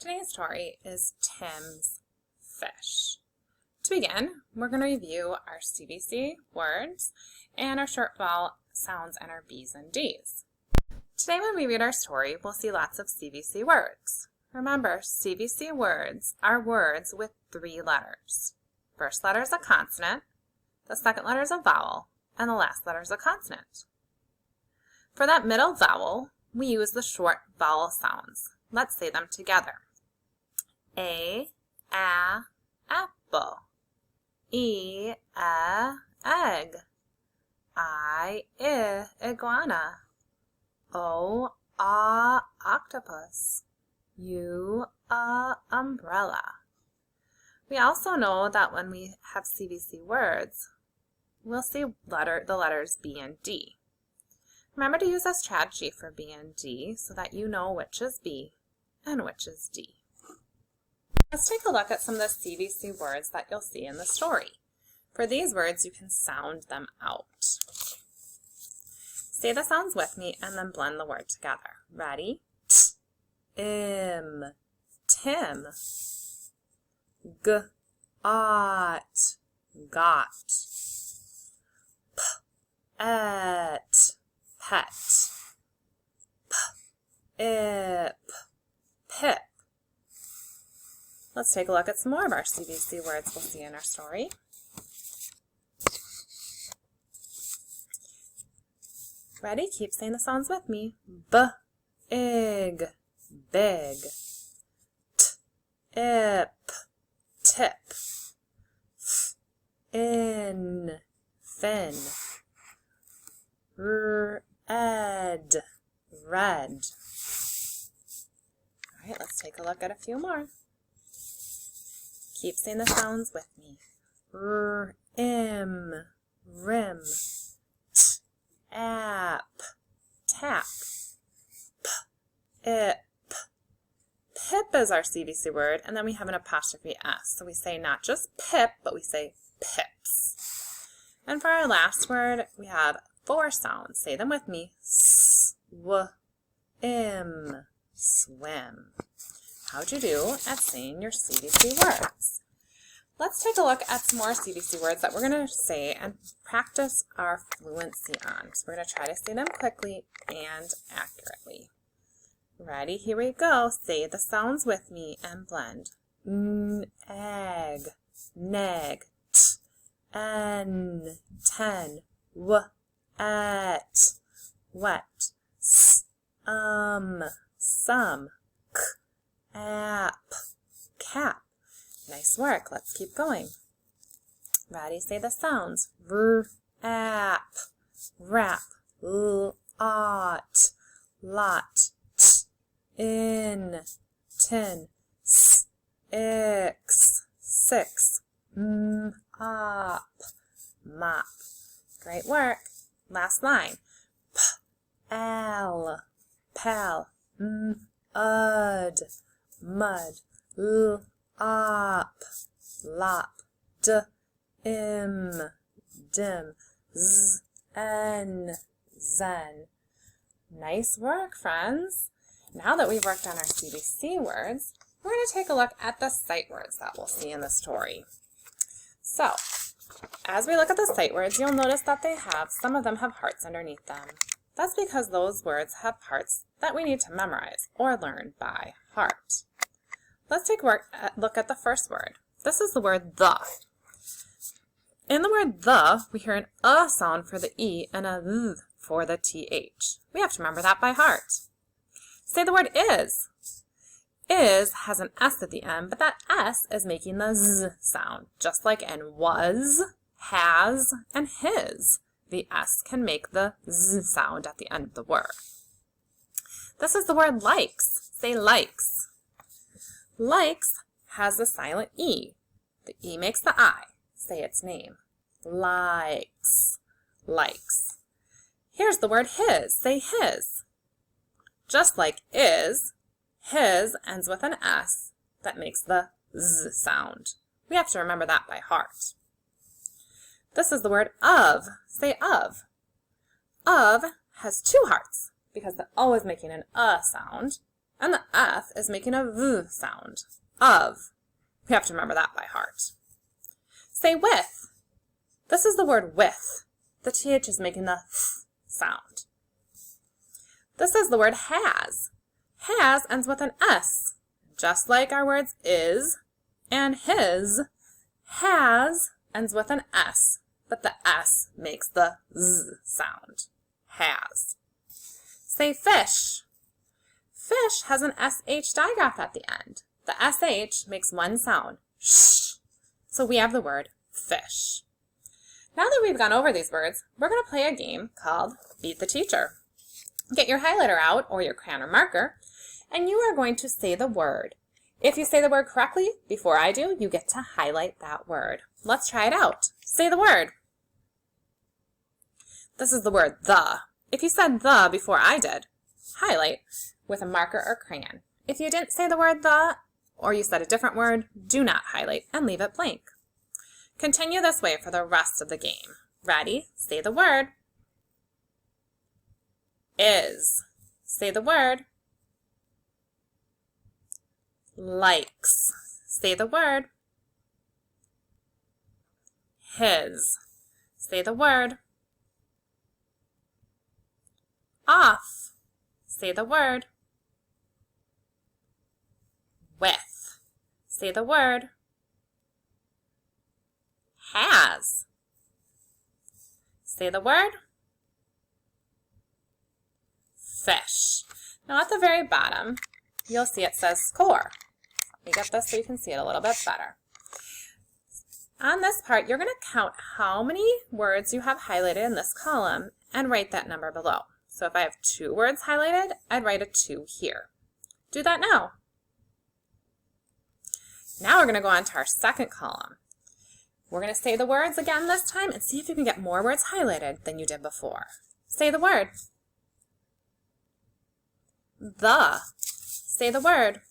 Today's story is Tim's Fish. To begin, we're going to review our CVC words and our short vowel sounds and our B's and D's. Today when we read our story, we'll see lots of CVC words. Remember, CVC words are words with 3 letters. First letter is a consonant, the second letter is a vowel, and the last letter is a consonant. For that middle vowel, we use the short vowel sounds. Let's say them together. A, apple. E, egg. I, iguana. O, octopus. U, umbrella. We also know that when we have CVC words, we'll see the letters B and D. Remember to use a strategy for B and D so that you know which is B and which is D. Let's take a look at some of the CVC words that you'll see in the story. For these words, you can sound them out. Say the sounds with me and then blend the word together. Ready? Tim. Got. Pet. Pip. Let's take a look at some more of our CVC words we'll see in our story. Ready? Keep saying the sounds with me. Big. Tip. Fin. Red. All right, let's take a look at a few more. Keep saying the sounds with me. Rim. Tap. Pip is our CVC word, and then we have an apostrophe S. So we say not just pip, but we say pips. And for our last word, we have 4 sounds. Say them with me. Swim. How'd you do at saying your CVC words? Let's take a look at some more CVC words that we're going to say and practice our fluency on. So we're going to try to say them quickly and accurately. Ready? Here we go. Say the sounds with me and blend. Egg, neg, ten, wet, some, cap. Nice work. Let's keep going. Ready? Say the sounds. Wrap, lot, in, tin, six, mop. Great work. Last line. Pal, mud, lop, dim, zen. Nice work, friends. Now that we've worked on our CVC words, we're going to take a look at the sight words that we'll see in the story. So, as we look at the sight words, you'll notice that some of them have hearts underneath them. That's because those words have parts that we need to memorize or learn by heart. Let's take a look at the first word. This is the word the. In the word the, we hear an sound for the E and a th for the TH. We have to remember that by heart. Say the word is. Is has an S at the end, but that S is making the Z sound, just like in was, has, and his. The S can make the Z sound at the end of the word. This is the word likes. Say likes. Likes has the silent E. The E makes the I. Say its name. Likes. Here's the word his. Say his. Just like is, his ends with an S that makes the Z sound. We have to remember that by heart. This is the word of. Say of. Of has 2 hearts because the O is making an sound, and the F is making a V sound. Of. We have to remember that by heart. Say with. This is the word with. The TH is making the th sound. This is the word has. Has ends with an S. Just like our words is and his, has ends with an S, but the S makes the Z sound. Has. Say fish. Fish has an SH digraph at the end. The SH makes one sound, sh. So we have the word fish. Now that we've gone over these words, we're going to play a game called Beat the Teacher. Get your highlighter out or your crayon or marker, and you are going to say the word. If you say the word correctly before I do, you get to highlight that word. Let's try it out. Say the word. This is the word the. If you said the before I did, highlight with a marker or crayon. If you didn't say the word the, or you said a different word, do not highlight and leave it blank. Continue this way for the rest of the game. Ready? Say the word. Is. Say the word. Likes. Say the word. His. Say the word. Off. Say the word. With. Say the word. Has. Say the word. Fish. Now at the very bottom, you'll see it says score. Let me get this so you can see it a little bit better. On this part, you're going to count how many words you have highlighted in this column and write that number below. So if I have 2 words highlighted, I'd write a 2 here. Do that now. Now we're going to go on to our second column. We're going to say the words again this time and see if you can get more words highlighted than you did before. Say the word. The. Say the word.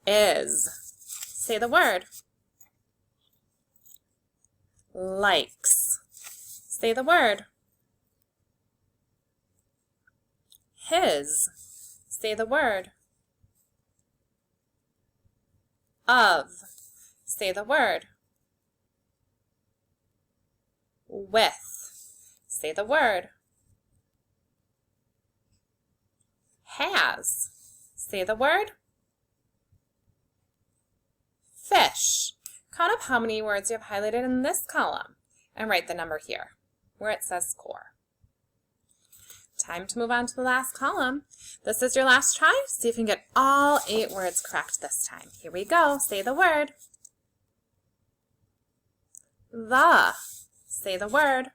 Is. Say the word. Likes. Say the word. His. Say the word. Of. Say the word. With. Say the word. Has. Say the word. Fish. Count up how many words you have highlighted in this column and write the number here where it says score. Time to move on to the last column. This is your last try. See if you can get all 8 words correct this time. Here we go. Say the word. The. Say the word.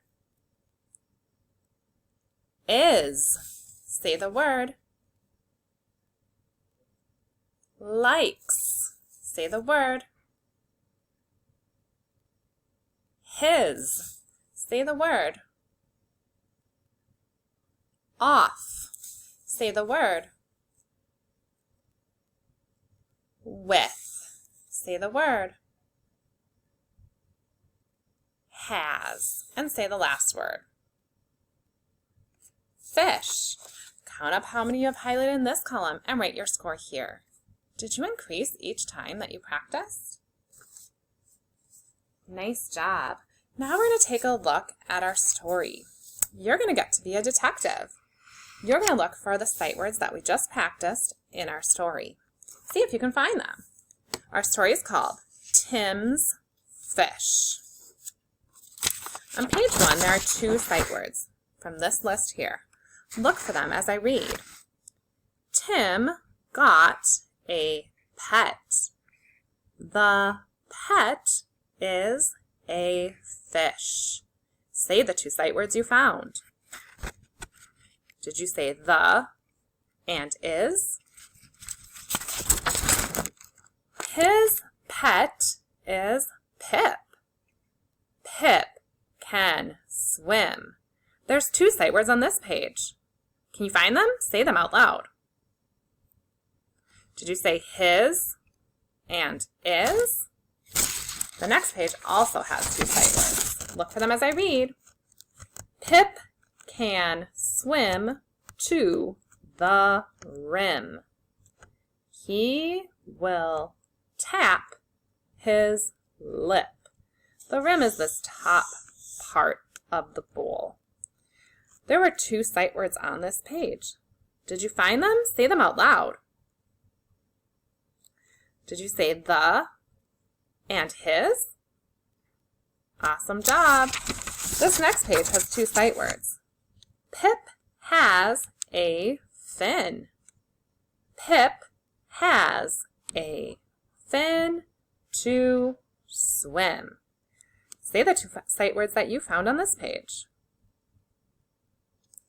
Is. Say the word. Likes. Say the word. His. Say the word. Off. Say the word. With. Say the word. Has. And say the last word. Fish. Count up how many you have highlighted in this column and write your score here. Did you increase each time that you practiced? Nice job. Now we're going to take a look at our story. You're going to get to be a detective. You're going to look for the sight words that we just practiced in our story. See if you can find them. Our story is called Tim's Fish. On page 1, there are 2 sight words from this list here. Look for them as I read. Tim got a pet. The pet is a fish. Say the 2 sight words you found. Did you say the and is? His pet is Pip. Pip can swim. There's 2 sight words on this page. Can you find them? Say them out loud. Did you say his and is? The next page also has 2 sight words. Look for them as I read. Pip can swim to the rim. He will tap his lip. The rim is this top part of the bowl. There were 2 sight words on this page. Did you find them? Say them out loud. Did you say the and his? Awesome job. This next page has 2 sight words. Pip has a fin. Pip has a fin to swim. Say the 2 sight words that you found on this page.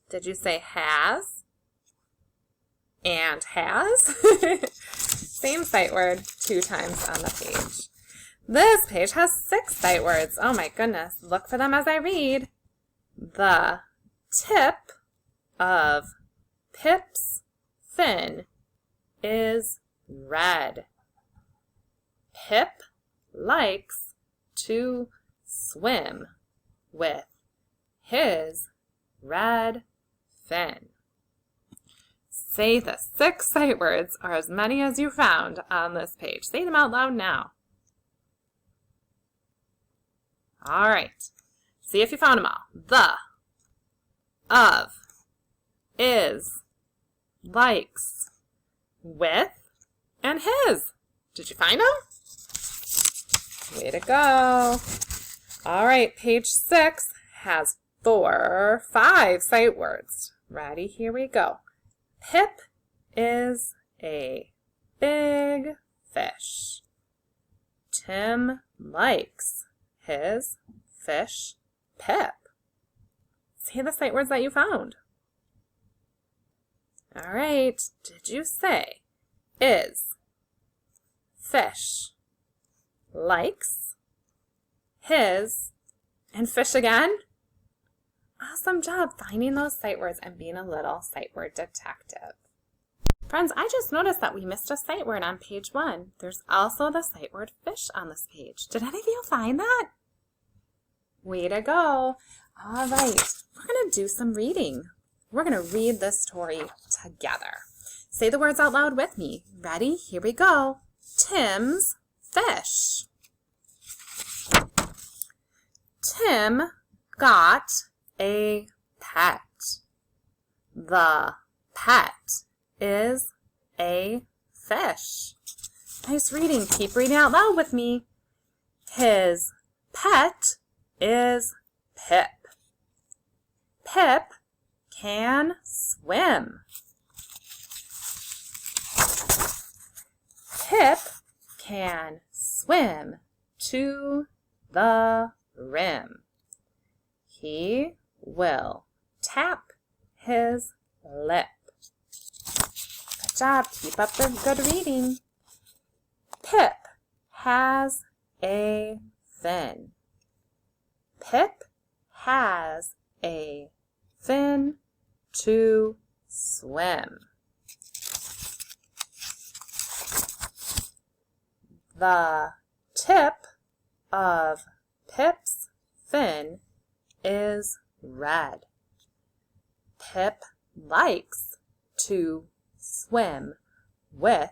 Did you say has and has? Same sight word 2 times on the page. This page has 6 sight words. Oh my goodness. Look for them as I read. The tip of Pip's fin is red. Pip likes to swim with his red fin. Say the 6 sight words or as many as you found on this page. Say them out loud now. All right. See if you found them all. The, of, is, likes, with, and his. Did you find them? Way to go. All right, page 6 has 5 sight words. Ready? Here we go. Pip is a big fish. Tim likes his fish Pip. Say the sight words that you found. All right, did you say is, fish, likes, his, and fish again? Awesome job finding those sight words and being a little sight word detective. Friends, I just noticed that we missed a sight word on page 1. There's also the sight word fish on this page. Did any of you find that? Way to go. All right, we're going to do some reading. We're going to read this story together. Say the words out loud with me. Ready? Here we go. Tim's fish. Tim got a pet. The pet is a fish. Nice reading. Keep reading out loud with me. His pet is Pip. Pip can swim. Pip can swim to the rim. He will tap his lip. Good job. Keep up the good reading. Pip has a fin. Pip has a fin to swim. The tip of Pip's fin is red. Pip likes to swim with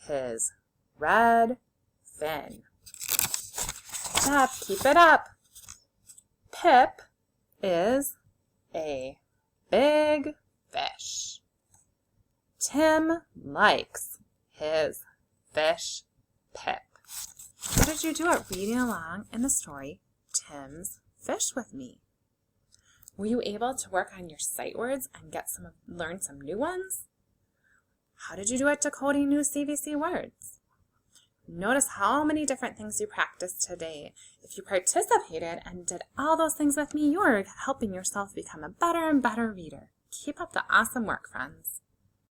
his red fin. Good job. Keep it up. Pip is a big fish. Tim likes his fish Pip. What did you do at reading along in the story Tim's Fish with me? Were you able to work on your sight words and learn some new ones? How did you do at decoding new CVC words? Notice how many different things you practiced today. If you participated and did all those things with me, you're helping yourself become a better and better reader. Keep up the awesome work, friends.